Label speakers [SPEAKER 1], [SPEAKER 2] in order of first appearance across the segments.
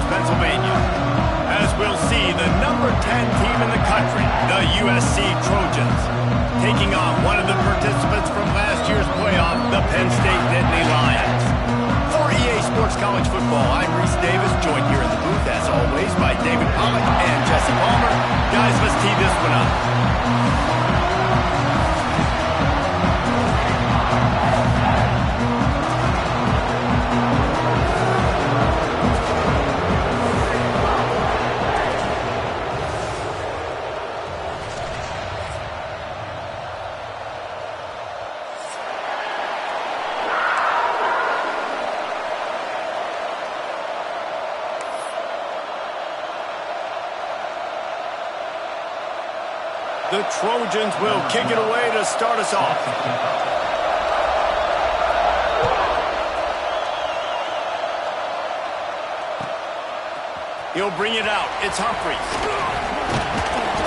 [SPEAKER 1] Lawrence, Pennsylvania. As we'll see, the number 10 team in the country, the USC Trojans, taking on one of the participants from last year's playoff, the Penn State Nittany Lions. For EA Sports College Football, I'm Reese Davis, joined here in the booth, as always, by David Pollack and Jesse Palmer. Guys, let's tee this one up. The Trojans will kick it away to start us off. He'll bring it out. It's Humphries.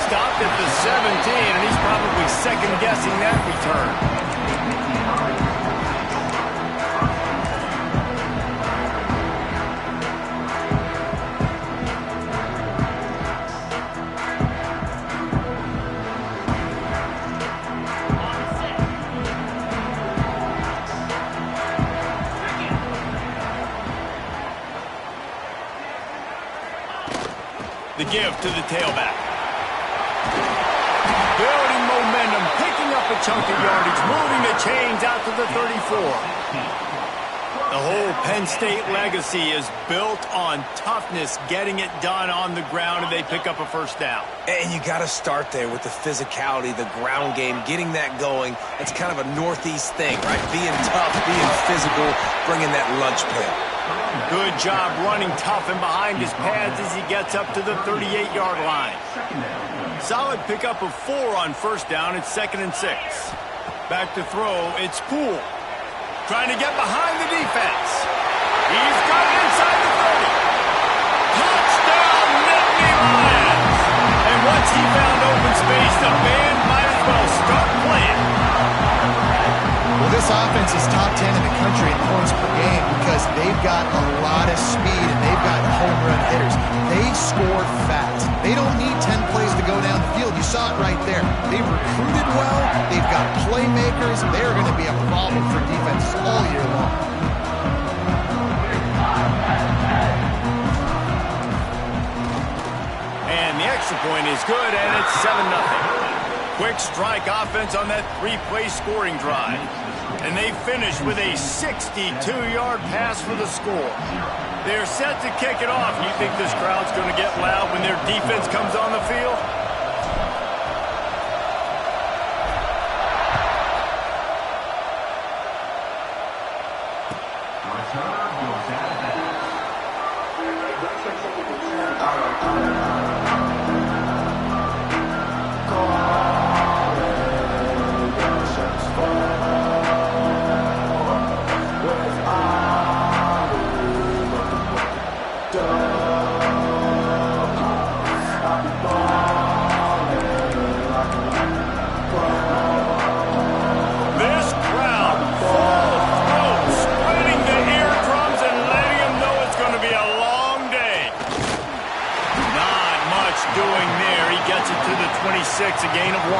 [SPEAKER 1] Stopped at the 17, and he's probably second-guessing that return. The give to the tailback. Building momentum, picking up a chunk of yardage, moving the chains out to the 34. The whole Penn State legacy is built on toughness, getting it done on the ground, and they pick up a first down.
[SPEAKER 2] And you got to start there with the physicality, the ground game, getting that going. It's kind of a Northeast thing, right? Being tough, being physical, bringing that lunch pail.
[SPEAKER 1] Good job running tough and behind his pads as he gets up to the 38-yard line. Solid pickup of 4 on first down. It's 2nd and 6. Back to throw. It's Poole. Trying to get behind the defense. He's got it inside the 30. Touchdown, Nittany Lions! And once he found open space, the band might as well start playing.
[SPEAKER 3] Well, this offense is top 10 in the country in points per game because they've got a lot of speed and they've got home run hitters. They score fast. They don't need 10 plays to go down the field. You saw it right there. They've recruited well. They've got playmakers. They're going to be a problem for defenses all year long.
[SPEAKER 1] And the extra point is good, and it's 7-0. Quick strike offense on that 3-play scoring drive. And they finish with a 62-yard pass for the score. They're set to kick it off. You think this crowd's going to get loud when their defense comes on the field? A gain of 1.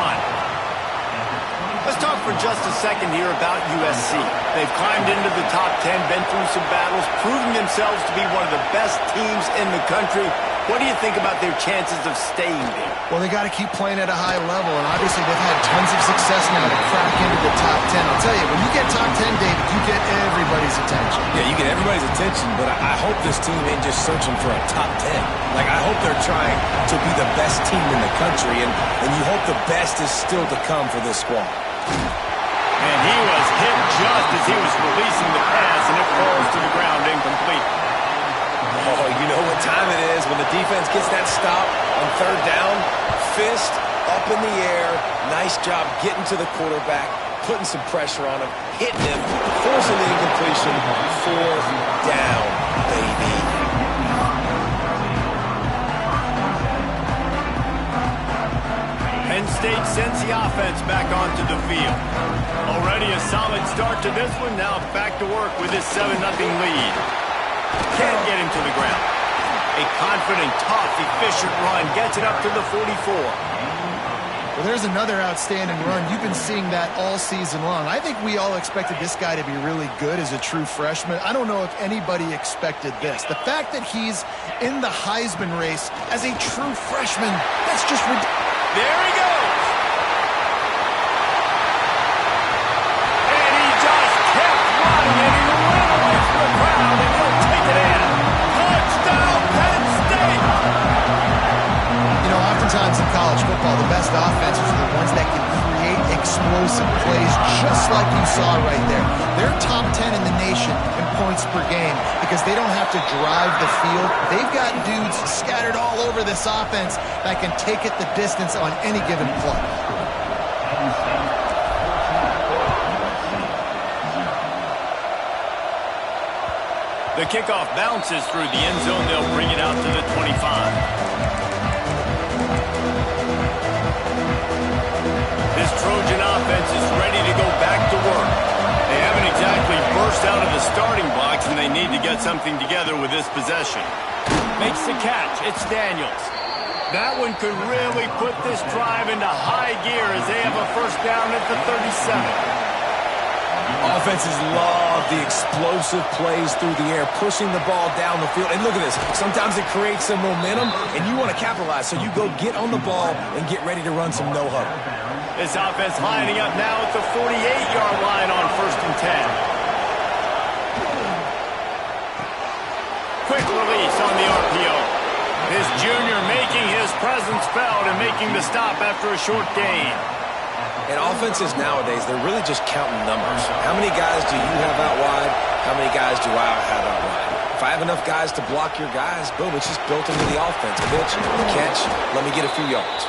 [SPEAKER 1] Let's talk for just a second here about USC. They've climbed into the top 10, been through some battles, proving themselves to be one of the best teams in the country. What do you think about their chances of staying there?
[SPEAKER 3] Well, they got to keep playing at a high level, and obviously they've had tons of success now to crack into the top 10. I'll tell you, when you get top 10, David, you get everybody's attention.
[SPEAKER 2] Yeah, you get everybody's attention, but I hope this team ain't just searching for a top 10. Like, I hope they're trying to be the best team in the country, and you hope the best is still to come for this squad.
[SPEAKER 1] And he was hit just as he was releasing the pass, and it falls to the ground incomplete.
[SPEAKER 2] Oh, you know what time it is when the defense gets that stop on 3rd down. Fist up in the air. Nice job getting to the quarterback, putting some pressure on him, hitting him, forcing the incompletion. 4th down, baby.
[SPEAKER 1] Penn State sends the offense back onto the field. Already a solid start to this one. Now back to work with his 7-0 lead. Can't get him to the ground. A confident, tough, efficient run gets it up to the 44.
[SPEAKER 3] Well, there's another outstanding run. You've been seeing that all season long. I think we all expected this guy to be really good as a true freshman. I don't know if anybody expected this. The fact that he's in the Heisman race as a true freshman, that's just ridiculous.
[SPEAKER 1] There he goes. And he just kept running, and he ran away from the crowd, and he'll take it in. Touchdown, Penn State!
[SPEAKER 3] You know, oftentimes in college football, the best offenses are the ones that can create explosive plays, just like you saw right there. They're top 10 in the nation in points per game because they don't have to drive the field. They've got dudes scattered all over this offense that can take it the distance on any given play.
[SPEAKER 1] The kickoff bounces through the end zone. They'll bring it out to the 25. This Trojan offense is ready to go back to work. They haven't exactly burst out of the starting blocks, and they need to get something together with this possession. Makes the catch. It's Daniels. That one could really put this drive into high gear as they have a first down at the 37.
[SPEAKER 2] Offenses love the explosive plays through the air, pushing the ball down the field. And look at this. Sometimes it creates some momentum, and you want to capitalize. So you go get on the ball and get ready to run some no-huddle.
[SPEAKER 1] This offense lining up now at the 48-yard line on 1st and 10. Quick release on the RPO. This junior making his presence felt and making the stop after a short gain.
[SPEAKER 2] And offenses nowadays, they're really just counting numbers. How many guys do you have out wide? How many guys do I have out wide? If I have enough guys to block your guys, boom, it's just built into the offense. Pitch, catch, let me get a few yards.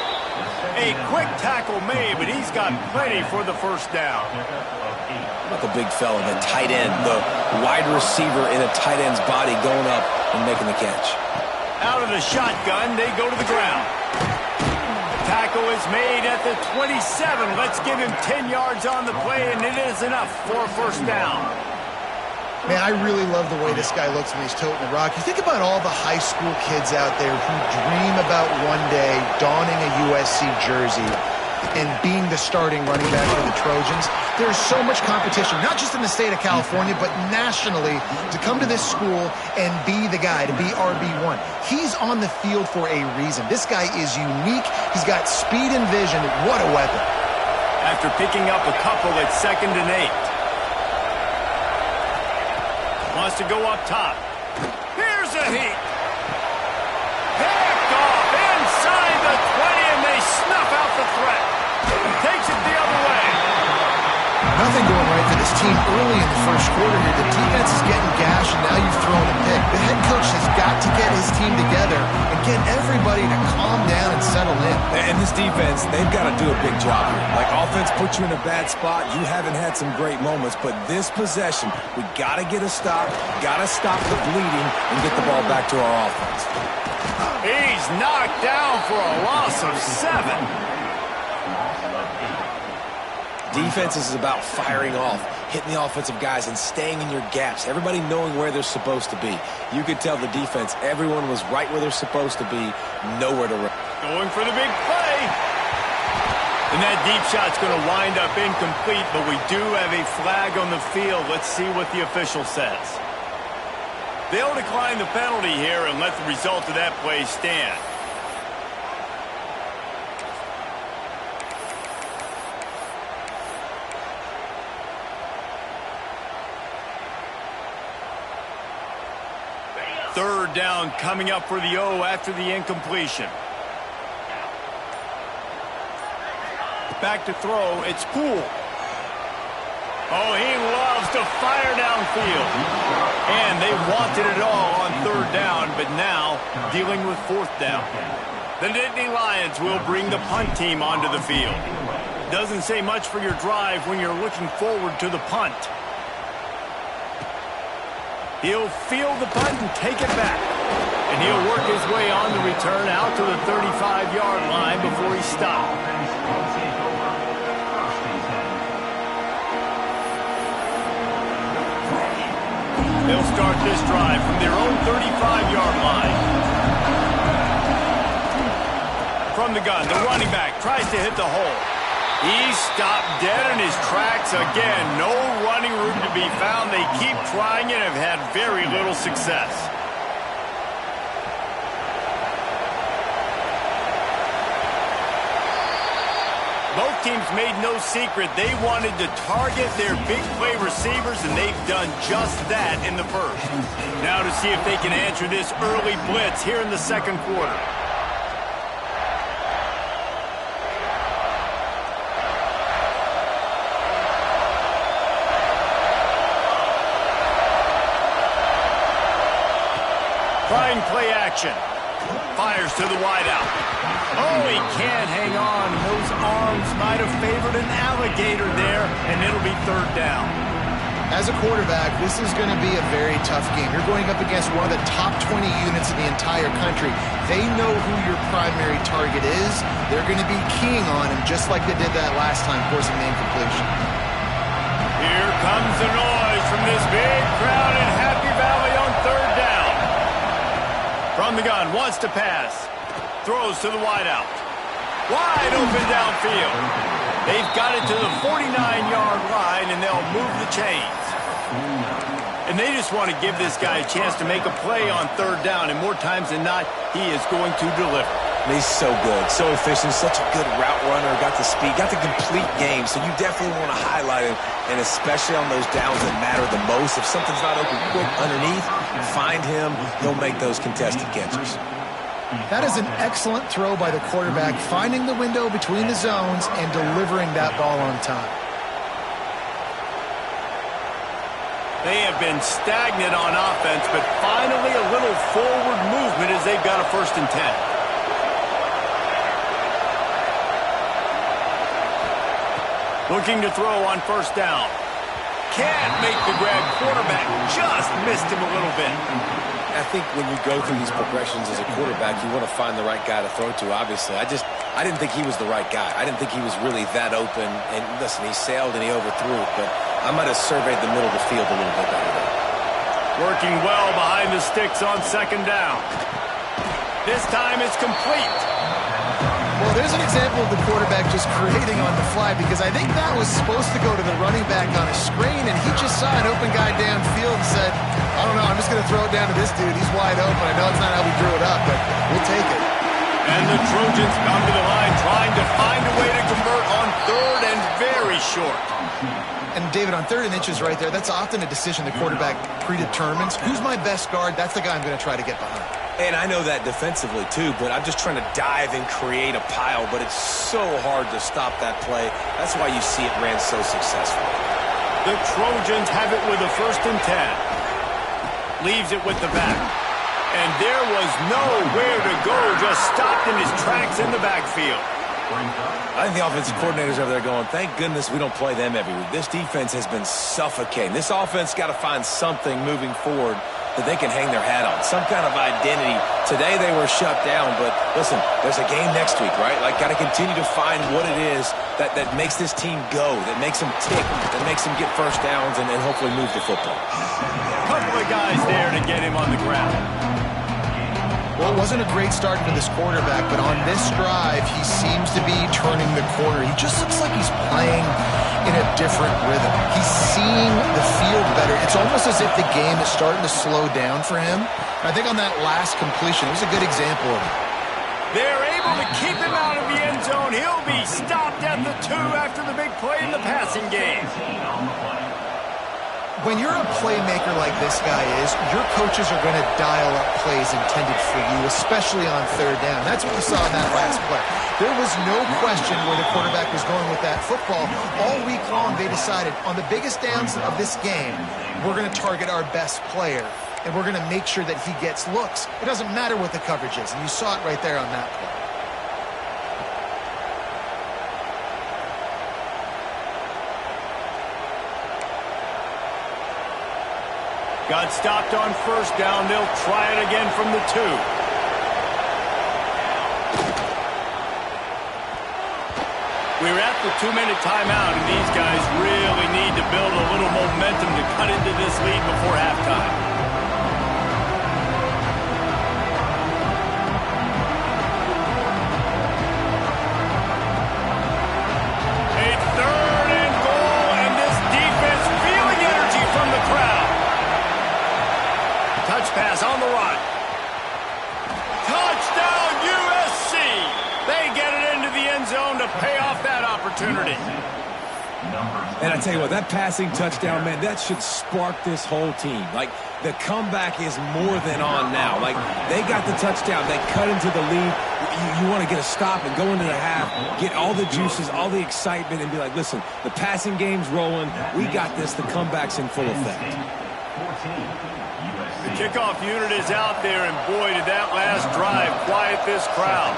[SPEAKER 1] A quick tackle made, but he's got plenty for the first down.
[SPEAKER 2] How about the big fella, the tight end, the wide receiver in a tight end's body going up and making the catch.
[SPEAKER 1] Out of the shotgun, they go to the ground. Tackle is made at the 27. Let's give him 10 yards on the play, and it is enough for a first down.
[SPEAKER 3] Man, I really love the way this guy looks when he's toting the rock. You think about all the high school kids out there who dream about one day donning a USC jersey and being the starting running back for the Trojans. There's so much competition, not just in the state of California, but nationally, to come to this school and be the guy, to be RB1. He's on the field for a reason. This guy is unique. He's got speed and vision. What a weapon.
[SPEAKER 1] After picking up a couple at 2nd and 8. Wants to go up top. Here's a heat. Picked off inside the 20, and they snuff out the threat. Takes it the other way.
[SPEAKER 3] Nothing going right for this team early in the first quarter here. The defense is getting gashed, and now you've thrown a pick. The head coach has got to get his team together and get everybody to calm down and settle in.
[SPEAKER 2] And this defense, they've got to do a big job here. Like, offense puts you in a bad spot. You haven't had some great moments, but this possession, we got to get a stop, got to stop the bleeding, and get the ball back to our offense.
[SPEAKER 1] He's knocked down for a loss of 7.
[SPEAKER 2] Defense is about firing off, hitting the offensive guys, and staying in your gaps. Everybody knowing where they're supposed to be. You could tell the defense, everyone was right where they're supposed to be, nowhere to run.
[SPEAKER 1] Going for the big play. And that deep shot's going to wind up incomplete, but we do have a flag on the field. Let's see what the official says. They'll decline the penalty here and let the result of that play stand. Third down coming up for the O after the incompletion. Back to throw, it's Poole. Oh, he loves to fire downfield. And they wanted it all on 3rd down, but now dealing with 4th down. The Nittany Lions will bring the punt team onto the field. Doesn't say much for your drive when you're looking forward to the punt. He'll field the punt and take it back. And he'll work his way on the return out to the 35-yard line before he stopped. They'll start this drive from their own 35-yard line. From the gun, the running back tries to hit the hole. He's stopped dead in his tracks again. No running room to be found. They keep trying and have had very little success. Both teams made no secret they wanted to target their big play receivers, and they've done just that in the first. Now to see if they can answer this early blitz here in the second quarter. Trying play action. Fires to the wideout. Oh, he can't hang on. Those arms might have favored an alligator there, and it'll be third down.
[SPEAKER 3] As a quarterback, this is going to be a very tough game. You're going up against one of the top 20 units in the entire country. They know who your primary target is. They're going to be keying on him, just like they did that last time, forcing the incompletion.
[SPEAKER 1] Here comes the noise from this big crowd in Happy Valley on third down. From the gun, wants to pass. Throws to the wideout. Wide open downfield. They've got it to the 49-yard line, and they'll move the chains. And they just want to give this guy a chance to make a play on third down, and more times than not, he is going to deliver.
[SPEAKER 2] He's so good, so efficient, such a good route runner, got the speed, got the complete game, so you definitely want to highlight him, and especially on those downs that matter the most. If something's not open quick underneath, find him, he'll make those contested catches.
[SPEAKER 3] That is an excellent throw by the quarterback, finding the window between the zones and delivering that ball on time.
[SPEAKER 1] They have been stagnant on offense, but finally a little forward movement as they've got a 1st and 10. Looking to throw on 1st down. Can't make the grab. Quarterback just missed him a little bit.
[SPEAKER 2] I think when you go through these progressions as a quarterback, you want to find the right guy to throw to, obviously. I didn't think he was the right guy. I didn't think he was really that open. And listen, he sailed and he overthrew it, but I might have surveyed the middle of the field a little bit better there.
[SPEAKER 1] Working well behind the sticks on 2nd down. This time it's complete.
[SPEAKER 3] Well, there's an example of the quarterback just creating on the fly, because I think that was supposed to go to the running back on a screen, and he just saw an open guy downfield and said, I don't know, I'm just going to throw it down to this dude. He's wide open. I know it's not how we drew it up, but we'll take it.
[SPEAKER 1] And the Trojans come to the line trying to find a way to convert on 3rd and very short.
[SPEAKER 3] And David, on 3rd and inches right there, that's often a decision the quarterback predetermines. Who's my best guard? That's the guy I'm going to try to get behind.
[SPEAKER 2] And I know that defensively, too, but I'm just trying to dive and create a pile, but it's so hard to stop that play. That's why you see it ran so successfully.
[SPEAKER 1] The Trojans have it with a 1st and 10. Leaves it with the back. And there was nowhere to go, just stopped in his tracks in the backfield.
[SPEAKER 2] I think the offensive coordinators over there going, thank goodness we don't play them every week. This defense has been suffocating. This offense got to find something moving forward that they can hang their hat on, some kind of identity. Today they were shut down, but listen, there's a game next week, right? Like, got to continue to find what it is that makes this team go, that makes them tick, that makes them get 1st downs and hopefully move the football.
[SPEAKER 1] Couple of guys there to get him on the ground.
[SPEAKER 3] Well, it wasn't a great start for this quarterback, but on this drive, he seems to be turning the corner. He just looks like he's playing in a different rhythm. He's seeing the field better. It's almost as if the game is starting to slow down for him. I think on that last completion, it was a good example of it.
[SPEAKER 1] They're able to keep him out of the end zone. He'll be stopped at the 2 after the big play in the passing game.
[SPEAKER 3] When you're a playmaker like this guy is, your coaches are going to dial up plays intended for you, especially on 3rd down. That's what we saw in that last play. There was no question where the quarterback was going with that football. All week long, they decided on the biggest downs of this game, we're going to target our best player, and we're going to make sure that he gets looks. It doesn't matter what the coverage is, and you saw it right there on that play.
[SPEAKER 1] Got stopped on 1st down. They'll try it again from the 2. We're at the 2-minute timeout, and these guys really need to build a little momentum to cut into this lead before halftime. opportunity.
[SPEAKER 2] And I tell you what, that passing touchdown, man, that should spark this whole team. Like, the comeback is more than on now. Like, they got the touchdown. They cut into the lead. You want to get a stop and go into the half, get all the juices, all the excitement, and be like, listen, the passing game's rolling. We got this. The comeback's in full effect.
[SPEAKER 1] The kickoff unit is out there, and boy, did that last drive quiet this crowd.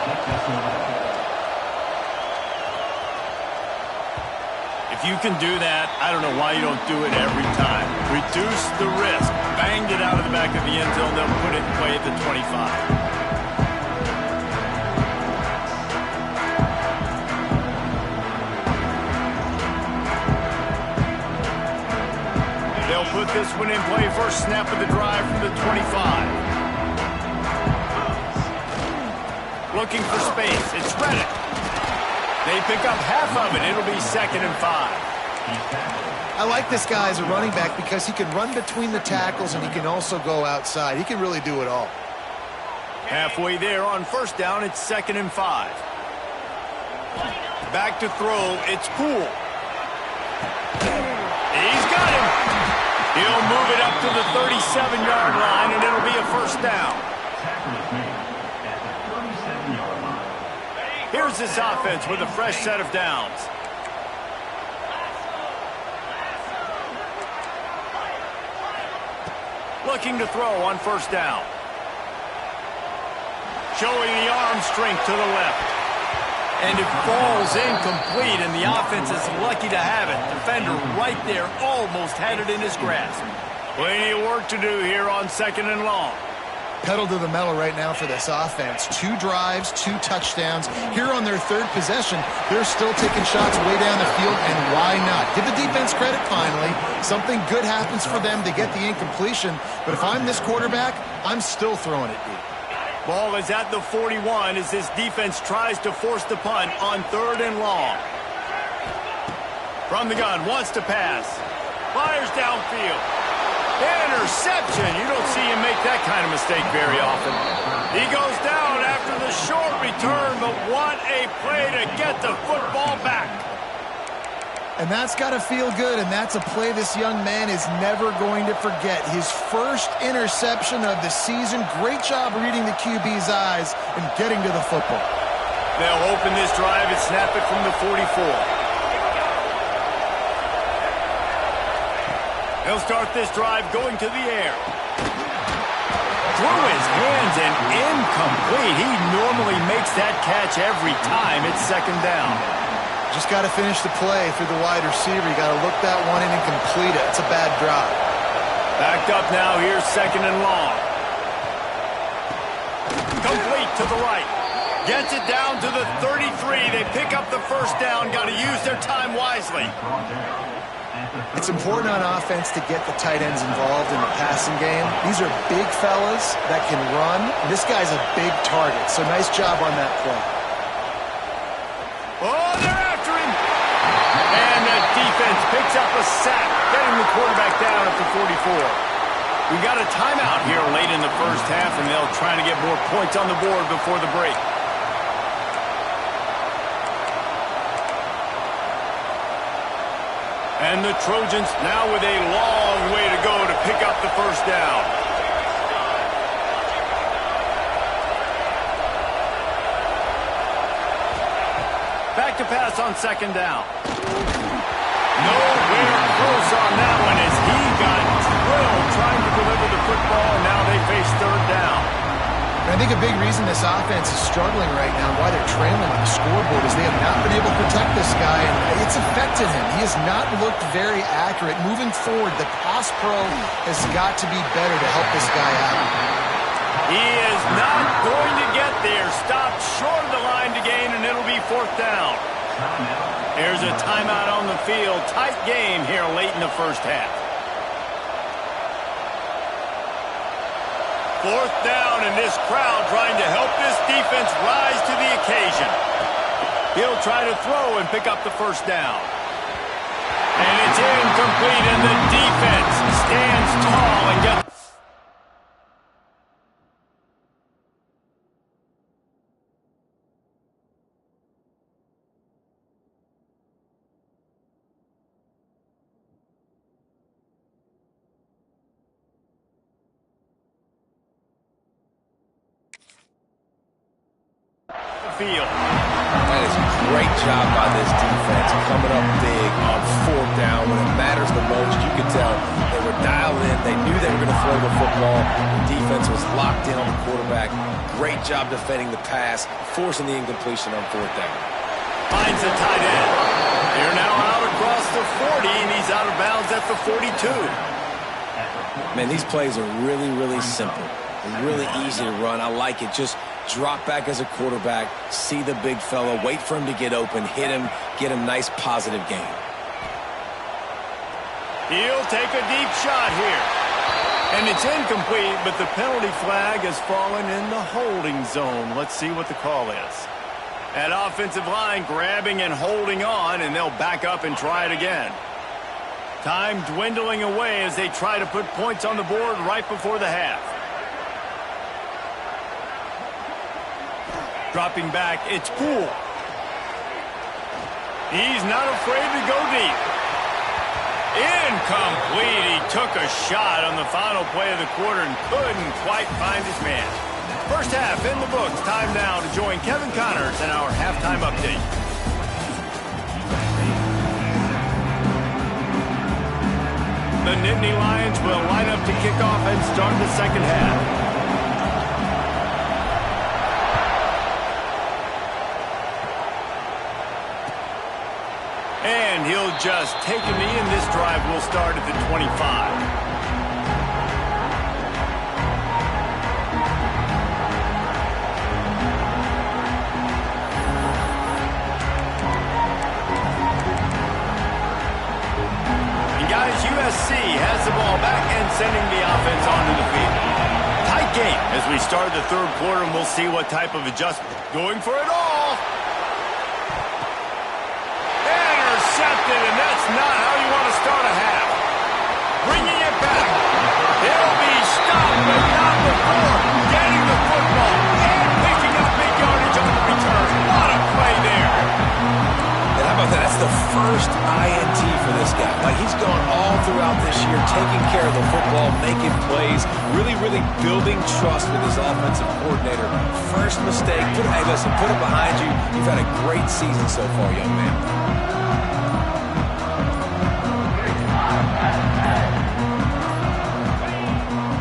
[SPEAKER 1] If you can do that, I don't know why you don't do it every time. Reduce the risk. Banged it out of the back of the end zone. They'll put it in play at the 25. They'll put this one in play. First snap of the drive from the 25. Looking for space. It's Reddick. They pick up half of it. It'll be 2nd and 5.
[SPEAKER 3] I like this guy as a running back because he can run between the tackles and he can also go outside. He can really do it all.
[SPEAKER 1] Halfway there on first down, it's 2nd and 5. Back to throw, it's Poole. He's got him. He'll move it up to the 37-yard line, and it'll be a first down. Here's this offense with a fresh set of downs. Looking to throw on first down. Showing the arm strength to the left. And it falls incomplete, and the offense is lucky to have it. Defender right there almost had it in his grasp. Plenty of work to do here on 2nd and long.
[SPEAKER 3] Pedal to the metal right now for this offense. 2 drives, 2 touchdowns. Here on their 3rd possession, they're still taking shots way down the field, and why not? Give the defense credit finally. Something good happens for them to get the incompletion, but if I'm this quarterback, I'm still throwing it deep.
[SPEAKER 1] Ball is at the 41 as this defense tries to force the punt on 3rd and long. From the gun, wants to pass. Fires downfield. Interception. You don't see him make that kind of mistake very often. He goes down after the short return, but what a play to get the football back.
[SPEAKER 3] And that's got to feel good, and that's a play this young man is never going to forget. His first interception of the season. Great job reading the QB's eyes and getting to the football.
[SPEAKER 1] They'll open this drive and snap it from the 44. He'll start this drive going to the air. Through his hands and incomplete. He normally makes that catch every time. It's 2nd down.
[SPEAKER 3] Just got to finish the play through the wide receiver. You got to look that one in and complete it. It's a bad drop.
[SPEAKER 1] Backed up now. Here's 2nd and long. Complete to the right. Gets it down to the 33. They pick up the first down. Got to use their time wisely.
[SPEAKER 3] It's important on offense to get the tight ends involved in the passing game. These are big fellas that can run. And this guy's a big target, so nice job on that play.
[SPEAKER 1] Oh, they're after him. And the defense picks up a sack, getting the quarterback down at the 44. We got a timeout here late in the first half, and they'll try to get more points on the board before the break. And the Trojans now with a long way to go to pick up the first down. Back to pass on 2nd down. Nowhere close on that one as he got drilled trying to deliver the football, and now they face 3rd down.
[SPEAKER 3] And I think a big reason this offense is struggling right now, why they're trailing on the scoreboard, is they have not been able to protect this guy, and it's affected him. He has not looked very accurate. Moving forward, the pass pro has got to be better to help this guy out.
[SPEAKER 1] He is not going to get there. Stopped short of the line to gain, and it'll be 4th down. There's a timeout on the field. Tight game here late in the first half. 4th down, and this crowd trying to help this defense rise to the occasion. He'll try to throw and pick up the first down. And it's incomplete, and the defense stands tall and gets... field.
[SPEAKER 2] That is a great job by this defense, coming up big on fourth down when it matters the most. You could tell they were dialed in. They knew they were going to throw the football. The defense was locked in on the quarterback. Great job defending the pass, forcing the incompletion on fourth down.
[SPEAKER 1] Finds the tight end. They're now out across the 40, and he's out of bounds at the 42.
[SPEAKER 2] Man, these plays are really, really simple. They're really easy to run. I like it. Just drop back as a quarterback, see the big fella, wait for him to get open, hit him, get a nice positive gain.
[SPEAKER 1] He'll take a deep shot here. And it's incomplete, but the penalty flag has fallen in the holding zone. Let's see what the call is. That offensive line grabbing and holding on, and they'll back up and try it again. Time dwindling away as they try to put points on the board right before the half. Dropping back, it's Poole. He's not afraid to go deep. Incomplete. He took a shot on the final play of the quarter and couldn't quite find his man. First half in the books. Time now to join Kevin Connors in our halftime update. The Nittany Lions will line up to kick off and start the second half. And he'll just take a knee, and this drive will start at the 25. USC has the ball back and sending the offense onto the field. Tight game as we start the third quarter, and we'll see what type of adjustment. Going for it all. Intercepted, and that's not how you want to start a half. Bringing it back. They'll be stopped, but not before getting the football and picking up big yardage on the return. What a play there.
[SPEAKER 2] And how about that? That's the first INT for this guy. Like, he's gone all throughout this year, taking care of the football, making plays, really, really building trust with his offensive coordinator. First mistake, hey, listen, put it behind you. You've had a great season so far, young man.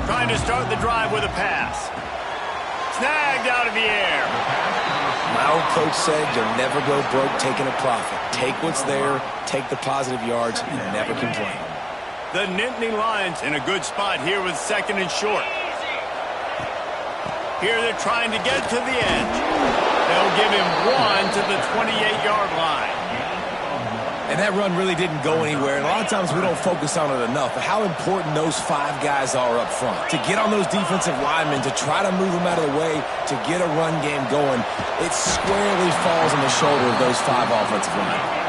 [SPEAKER 1] Trying to start the drive with a pass. Snagged out of the air.
[SPEAKER 2] My old coach said you'll never go broke taking a profit. Take what's there, take the positive yards, and never complain.
[SPEAKER 1] The Nittany Lions in a good spot here with second and short. Here they're trying to get to the edge. They'll give him one to the 28-yard line.
[SPEAKER 2] And that run really didn't go anywhere. And a lot of times we don't focus on it enough. But how important those five guys are up front. To get on those defensive linemen, to try to move them out of the way, to get a run game going, it squarely falls on the shoulder of those five offensive linemen.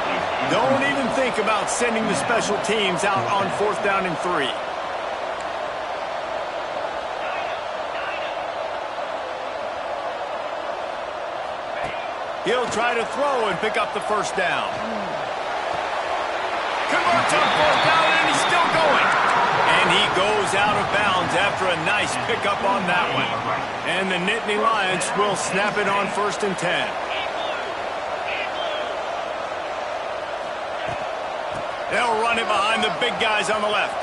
[SPEAKER 1] Don't even think about sending the special teams out on fourth down and 3. He'll try to throw and pick up the first down. Converts on fourth down, and he's still going. And he goes out of bounds after a nice pickup on that one. And the Nittany Lions will snap it on first and 10. They'll run it behind the big guys on the left.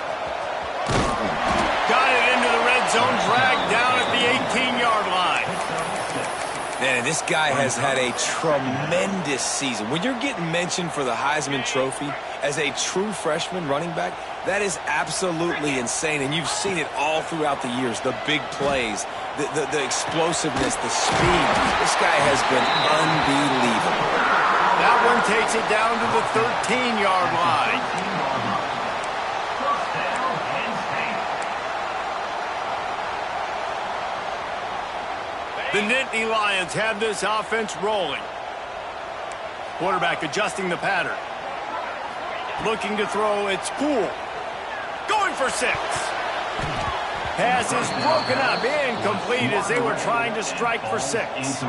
[SPEAKER 1] Got it into the red zone, dragged down at the 18-yard line.
[SPEAKER 2] Man, this guy has had a tremendous season. When you're getting mentioned for the Heisman Trophy as a true freshman running back, that is absolutely insane. And you've seen it all throughout the years. The big plays, the explosiveness, the speed. This guy has been unbelievable.
[SPEAKER 1] That one takes it down to the 13-yard line. The Nittany Lions have this offense rolling. Quarterback adjusting the pattern. Looking to throw, it's Poole. Going for 6. Pass is broken up, incomplete as they were trying to strike for 6.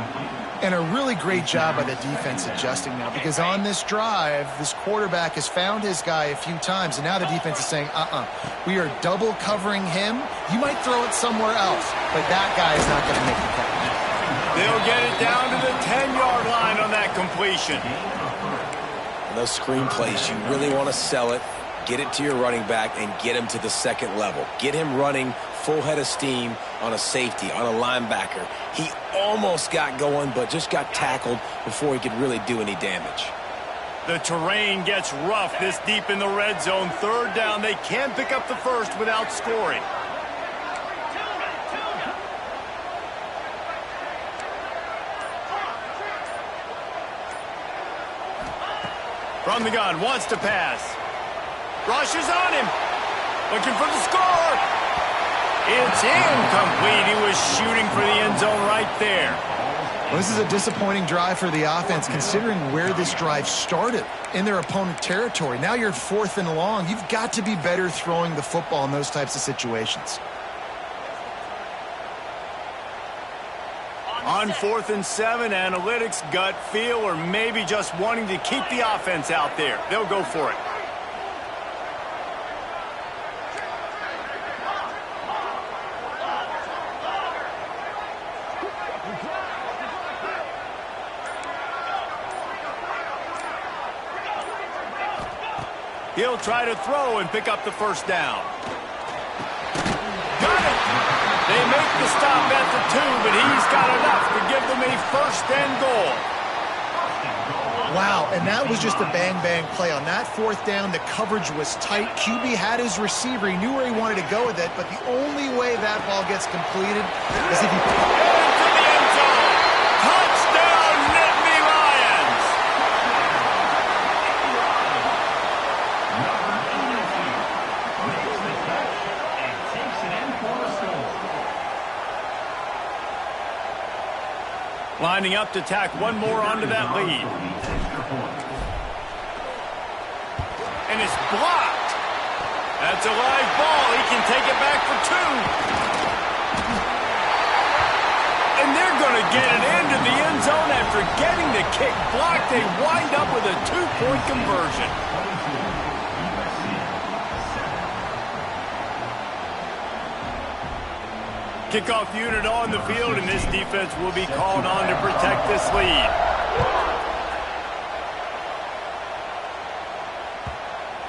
[SPEAKER 3] And a really great job by the defense adjusting now, because on this drive, this quarterback has found his guy a few times, and now the defense is saying, we are double covering him. You might throw it somewhere else, but that guy is not going to make the catch.
[SPEAKER 1] They'll get it down to the 10-yard line on that completion.
[SPEAKER 2] And those screen plays, you really want to sell it, get it to your running back, and get him to the second level. Get him running full head of steam on a safety, on a linebacker. He almost got going, but just got tackled before he could really do any damage.
[SPEAKER 1] The terrain gets rough this deep in the red zone. Third down, they can't pick up the first without scoring. From the gun, wants to pass. Rushes on him. Looking for the score. It's incomplete. He was shooting for the end zone right there.
[SPEAKER 3] Well, this is a disappointing drive for the offense, considering where this drive started in their opponent territory. Now you're 4th and long. You've got to be better throwing the football in those types of situations.
[SPEAKER 1] On 4th and 7, analytics, gut feel, or maybe just wanting to keep the offense out there. They'll go for it. He'll try to throw and pick up the first down. Got it! They make the stop at the 2, but he's got enough to give them a 1st and goal.
[SPEAKER 3] Wow, and that was just a bang-bang play. On that 4th down, the coverage was tight. QB had his receiver. He knew where he wanted to go with it, but the only way that ball gets completed is if he...
[SPEAKER 1] Into the end zone! Touchdown, Nittany Lions! Lining up to tack one more onto that lead. And it's blocked. That's a live ball. He can take it back for 2. And they're going to get it into the end zone after getting the kick blocked. They wind up with a 2-point conversion. Kickoff unit on the field, and this defense will be called on to protect this lead.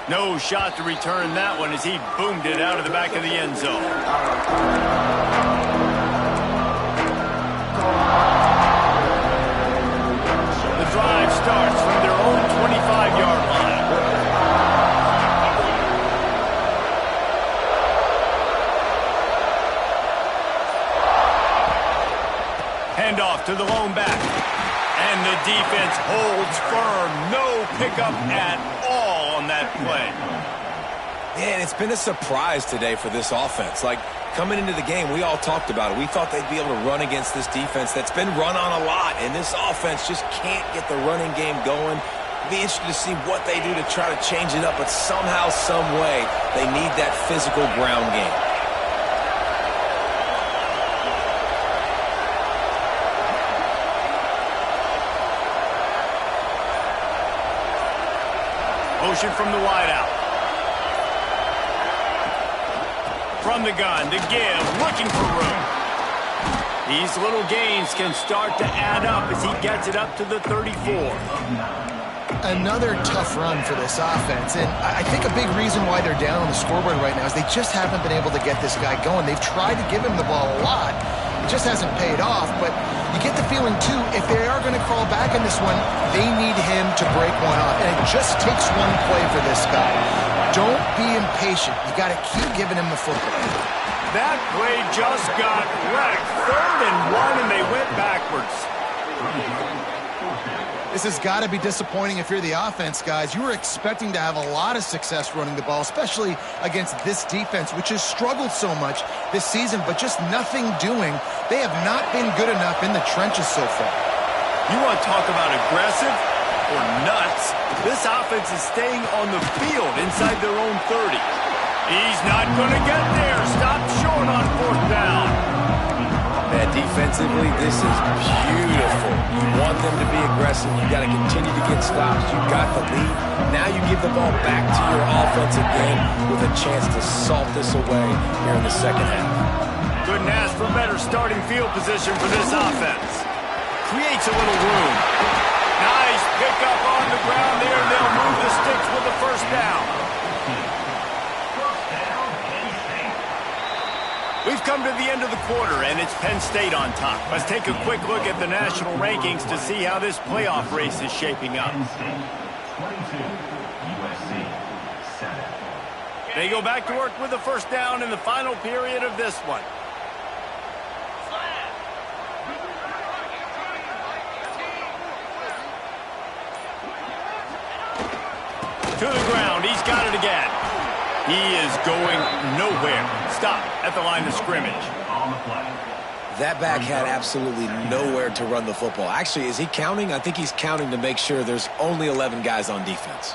[SPEAKER 1] No shot to return that one as he boomed it out of the back of the end zone. The drive starts from their own 25-yard line. Handoff to the lone back. And the defense holds firm. No pickup at all on that play.
[SPEAKER 2] Man, it's been a surprise today for this offense. Like, coming into the game, we all talked about it. We thought they'd be able to run against this defense that's been run on a lot, and this offense just can't get the running game going. Be interested to see what they do to try to change it up, but somehow, some way, they need that physical ground game.
[SPEAKER 1] Motion from the wideout. From the gun to give, looking for room. These little gains can start to add up as he gets it up to the 34.
[SPEAKER 3] Another tough run for this offense, and I think a big reason why they're down on the scoreboard right now is they just haven't been able to get this guy going. They've tried to give him the ball a lot. It just hasn't paid off, but you get the feeling, too, if they are going to crawl back in this one, they need him to break one off, and it just takes one play for this guy. Don't be impatient. You got to keep giving him the football.
[SPEAKER 1] That play just got wrecked. 3rd and 1, and they went backwards.
[SPEAKER 3] This has got to be disappointing if you're the offense, guys. You were expecting to have a lot of success running the ball, especially against this defense, which has struggled so much this season, but just nothing doing. They have not been good enough in the trenches so far.
[SPEAKER 1] You want to talk about aggressive or nuts? This offense is staying on the field inside their own 30. He's not going to get there. Stop short on 4th down.
[SPEAKER 2] Man, defensively, this is beautiful. You want them to be aggressive. You got to continue to get stops. You got the lead. Now you give the ball back to your offense again with a chance to salt this away here in the second half.
[SPEAKER 1] Couldn't ask for better starting field position for this offense. creates a little room. Nice pickup on the ground there, and they'll move the sticks with the first down. We've come to the end of the quarter, and it's Penn State on top. Let's take a quick look at the national rankings to see how this playoff race is shaping up. They go back to work with the first down in the final period of this one. To the ground. He's got it again. He is going nowhere. Stop at the line of scrimmage.
[SPEAKER 2] That back had absolutely nowhere to run the football. Actually, is he counting? I think he's counting to make sure there's only 11 guys on defense.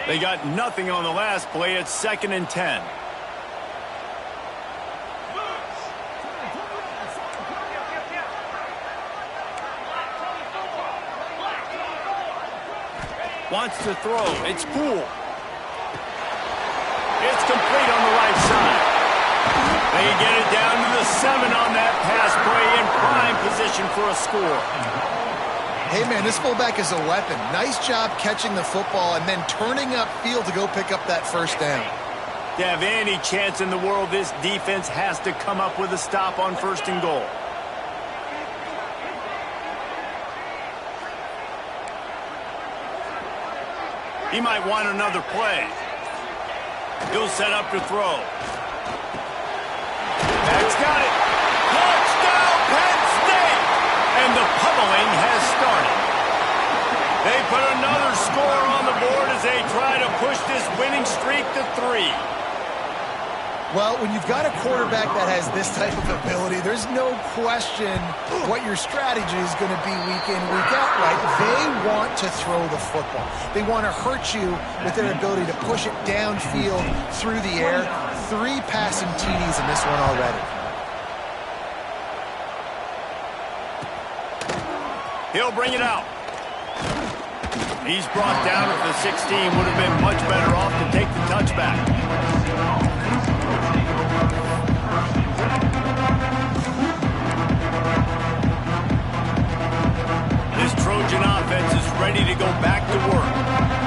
[SPEAKER 1] They got nothing on the last play. It's 2nd and 10. Wants to throw. It's Poole. It's complete on the right side. They get it down to the 7 on that pass play in prime position for a score.
[SPEAKER 3] Hey, man, this fullback is a weapon. Nice job catching the football and then turning upfield to go pick up that first down.
[SPEAKER 1] To have any chance in the world, this defense has to come up with a stop on 1st and goal. He might want another play. He'll set up to throw. That's got it. Touchdown, Penn State! And the pummeling has started. They put another score on the board as they try to push this winning streak to 3.
[SPEAKER 3] Well, when you've got a quarterback that has this type of ability, there's no question what your strategy is going to be week in, week out, right? They want to throw the football. They want to hurt you with their ability to push it downfield through the air. 3 passing TDs in this one already.
[SPEAKER 1] He'll bring it out. He's brought down at the 16. Would have been much better off to take the touchback. This Trojan offense is ready to go back to work.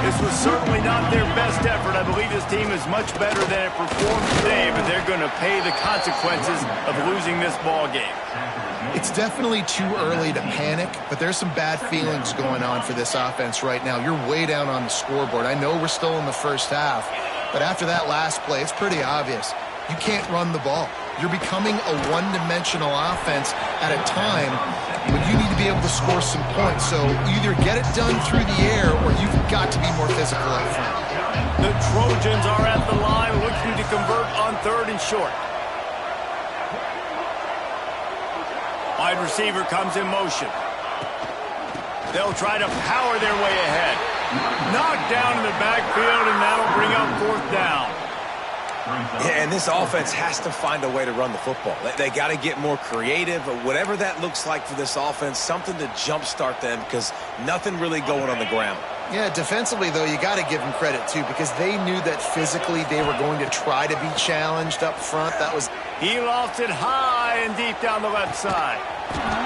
[SPEAKER 1] This was certainly not their best effort. I believe this team is much better than it performed today, but they're going to pay the consequences of losing this ball game.
[SPEAKER 3] It's definitely too early to panic, but there's some bad feelings going on for this offense right now. You're way down on the scoreboard. I know we're still in the first half, but after that last play, it's pretty obvious. You can't run the ball. You're becoming a one-dimensional offense at a time when you need to be able to score some points. So either get it done through the air or you've got to be more physical up front.
[SPEAKER 1] The Trojans are at the line looking to convert on 3rd and short. Wide receiver comes in motion. They'll try to power their way ahead. Knocked down in the backfield, and that'll bring up 4th down.
[SPEAKER 2] Yeah, and this offense has to find a way to run the football. They got to get more creative, or whatever that looks like for this offense, something to jumpstart them because nothing really going on the ground.
[SPEAKER 3] Yeah, defensively, though, you got to give them credit, too, because they knew that physically they were going to try to be challenged up front. That was...
[SPEAKER 1] He lost it high and deep down the left side.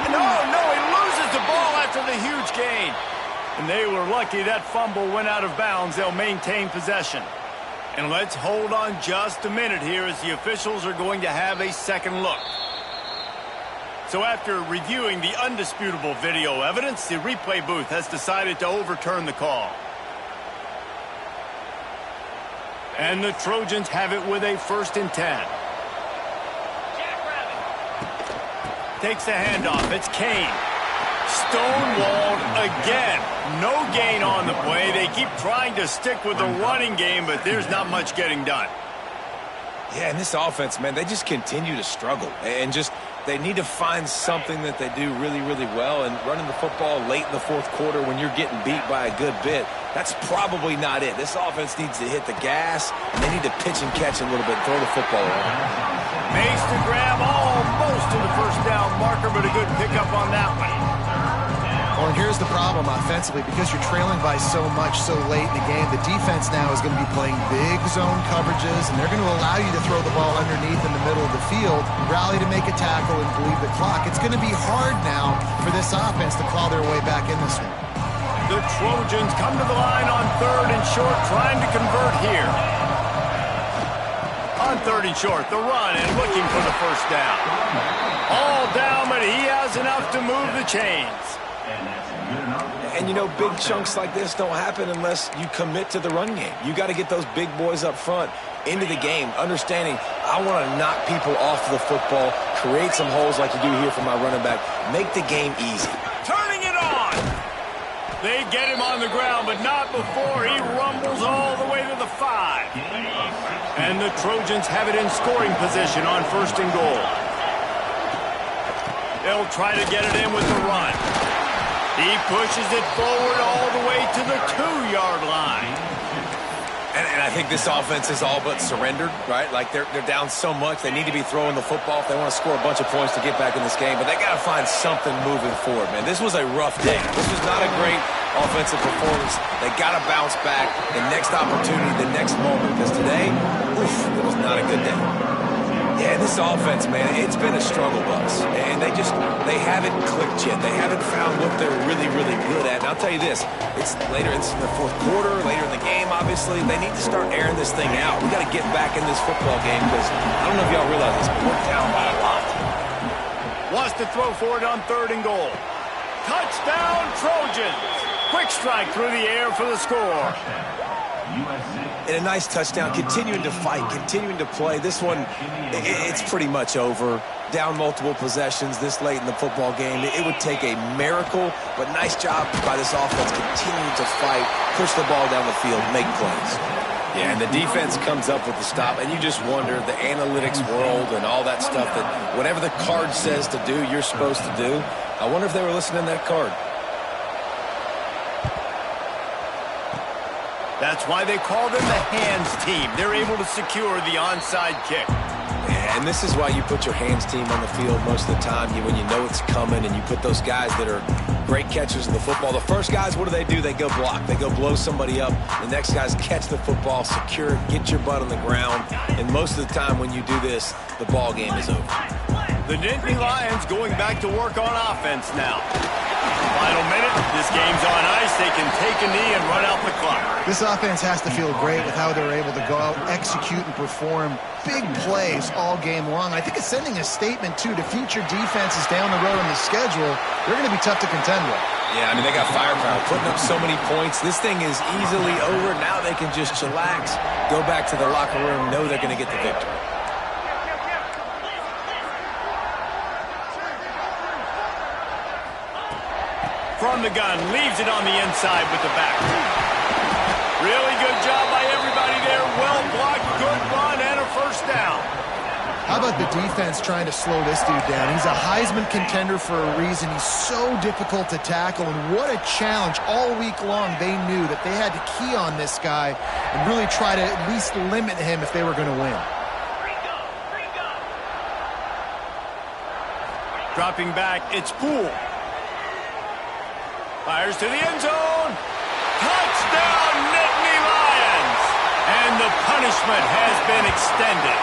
[SPEAKER 1] No, he loses the ball after the huge gain. And they were lucky that fumble went out of bounds. They'll maintain possession. And let's hold on just a minute here as the officials are going to have a second look. So after reviewing the undisputable video evidence, the replay booth has decided to overturn the call. And the Trojans have it with a 1st and 10. Takes the handoff. It's Kane. Stonewalled again. No gain on the play. They keep trying to stick with the running game, but there's not much getting done.
[SPEAKER 2] Yeah, and this offense, man, they just continue to struggle. And just, they need to find something that they do really, really well. And running the football late in the 4th quarter when you're getting beat by a good bit, that's probably not it. This offense needs to hit the gas, and they need to pitch and catch a little bit and throw the football around.
[SPEAKER 1] Makes the grab almost to the 1st down marker, but a good pickup on that one.
[SPEAKER 3] Well, and here's the problem offensively. Because you're trailing by so much so late in the game, the defense now is going to be playing big zone coverages, and they're going to allow you to throw the ball underneath in the middle of the field, rally to make a tackle, and bleed the clock. It's going to be hard now for this offense to claw their way back in this one.
[SPEAKER 1] The Trojans come to the line on 3rd and short, trying to convert here. On 3rd and short, the run and looking for the first down. All down, but he has enough to move the chains.
[SPEAKER 2] And, you know, big chunks like this don't happen unless you commit to the run game. You got to get those big boys up front into the game, understanding I want to knock people off the football, create some holes like you do here for my running back, make the game easy.
[SPEAKER 1] Turning it on. They get him on the ground, but not before he rumbles all the way to the 5. And the Trojans have it in scoring position on 1st and goal. They'll try to get it in with the run. He pushes it forward all the way to the 2-yard line.
[SPEAKER 2] And I think this offense is all but surrendered, right? Like they're down so much, they need to be throwing the football if they want to score a bunch of points to get back in this game. But they got to find something moving forward, man. This was a rough day. This was not a great offensive performance. They got to bounce back the next opportunity, the next moment. Because today, it was not a good day. Yeah, this offense, man, it's been a struggle bus. And they haven't clicked yet. They haven't found what they're really, really good at. And I'll tell you this, it's later, it's in the 4th quarter, later in the game, obviously. They need to start airing this thing out. We got to get back in this football game because I don't know if y'all realize this, but we're down by a lot.
[SPEAKER 1] Wants to throw for it on 3rd and goal. Touchdown, Trojans. Quick strike through the air for the score.
[SPEAKER 2] And a nice touchdown, continuing to fight, continuing to play. This one, it's pretty much over. Down multiple possessions this late in the football game. It would take a miracle, but nice job by this offense continuing to fight, push the ball down the field, make plays. Yeah, and the defense comes up with the stop, and you just wonder, the analytics world and all that stuff, that whatever the card says to do, you're supposed to do. I wonder if they were listening to that card.
[SPEAKER 1] That's why they call them the hands team. They're able to secure the onside kick.
[SPEAKER 2] And this is why you put your hands team on the field most of the time, when you know it's coming, and you put those guys that are great catchers of the football. The first guys, what do? They go block. They go blow somebody up. The next guys catch the football, secure it, get your butt on the ground. And most of the time when you do this, the ball game is over.
[SPEAKER 1] The Nittany Lions going back to work on offense now. Final minute, this game's on ice. They can take a knee and run out the clock.
[SPEAKER 3] This offense has to feel great with how they're able to go out, execute, and perform big plays all game long. I think it's sending a statement, too, to future defenses down the road on the schedule. They're going to be tough to contend with.
[SPEAKER 2] Yeah, I mean, they got firepower, putting up so many points. This thing is easily over. Now they can just chillax, go back to the locker room, know they're going to get the victory.
[SPEAKER 1] From the gun, leaves it on the inside with the back. Really good job by everybody there. Well blocked, good run, and a first down.
[SPEAKER 3] How about the defense trying to slow this dude down? He's a Heisman contender for a reason. He's so difficult to tackle, and what a challenge. All week long, they knew that they had to key on this guy and really try to at least limit him if they were going to win.
[SPEAKER 1] Dropping back, it's Poole. Fires to the end zone. Touchdown, Nittany Lions! And the punishment has been extended.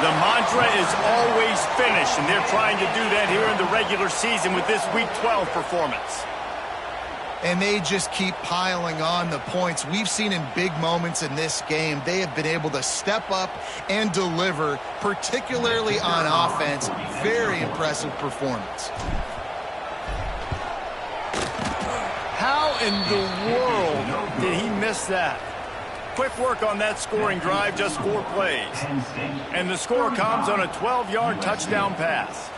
[SPEAKER 1] The mantra is always finish, and they're trying to do that here in the regular season with this Week 12 performance.
[SPEAKER 3] And they just keep piling on the points. We've seen in big moments in this game, they have been able to step up and deliver, particularly on offense. Very impressive performance.
[SPEAKER 1] How in the world did he miss that? Quick work on that scoring drive, just 4 plays. And the score comes on a 12-yard touchdown pass.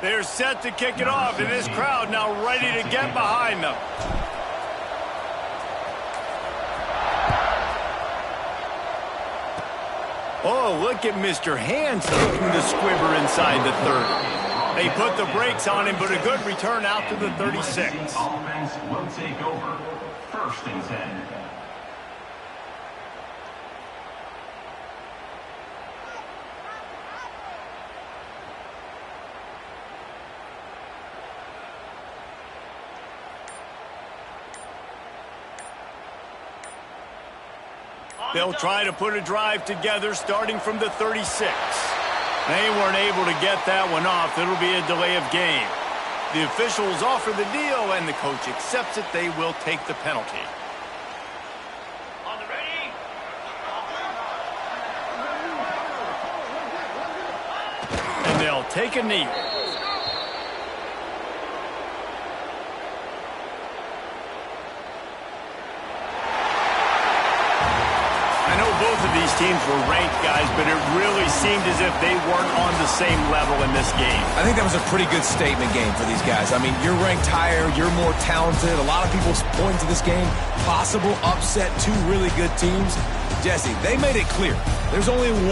[SPEAKER 1] They're set to kick it off, and this crowd now ready to get behind them. Oh, look at Mr. Hands taking the squibber inside the 30. They put the brakes on him, but a good return out to the 36.
[SPEAKER 4] Offense will take over. 1st and 10.
[SPEAKER 1] They'll try to put a drive together starting from the 36. They weren't able to get that one off. It'll be a delay of game. The officials offer the deal, and the coach accepts it. They will take the penalty.
[SPEAKER 5] On the ready.
[SPEAKER 1] And they'll take a knee. I know both of these teams were ranked, guys, but it really seemed as if they weren't on the same level in this game.
[SPEAKER 2] I think that was a pretty good statement game for these guys. I mean, you're ranked higher, you're more talented. A lot of people point to this game. Possible upset, two really good teams. Jesse, they made it clear. There's only one